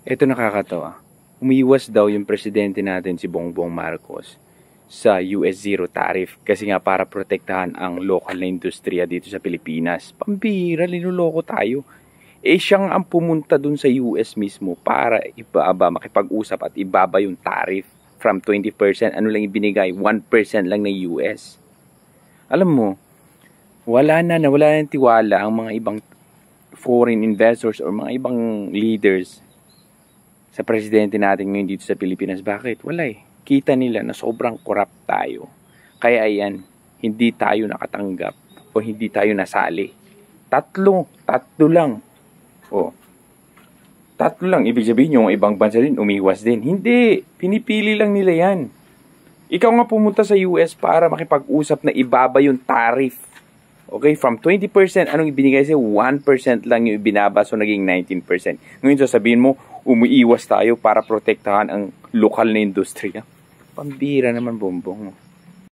Ito nakakatawa. Umiwas daw yung presidente natin si Bongbong Marcos sa US Zero Tariff kasi nga para protektahan ang local na industriya dito sa Pilipinas. Pambira, linuloko tayo. Siyang ang pumunta dun sa US mismo para makipag-usap at ibaba yung tariff from 20%. Ano lang ibinigay? 1% lang ng US. Alam mo, nawala ng tiwala ang mga ibang foreign investors or mga ibang leaders sa presidente natin ngayon dito sa Pilipinas. Bakit? Wala eh. Kita nila na sobrang corrupt tayo. Kaya ayan, hindi tayo nakatanggap o hindi tayo nasali. Tatlo lang. Tatlo lang. Ibig sabihin yung ibang bansa din, umiwas din. Hindi. Pinipili lang nila yan. Ikaw nga pumunta sa US para makipag-usap na ibaba yung tariff. Okay, from 20%, anong ibinigay sa'yo? 1% lang yung ibinaba, so naging 19%. Ngayon sasabihin mo, umiiwas tayo para protektahan ang lokal na industriya. Pambira naman, Bongbong.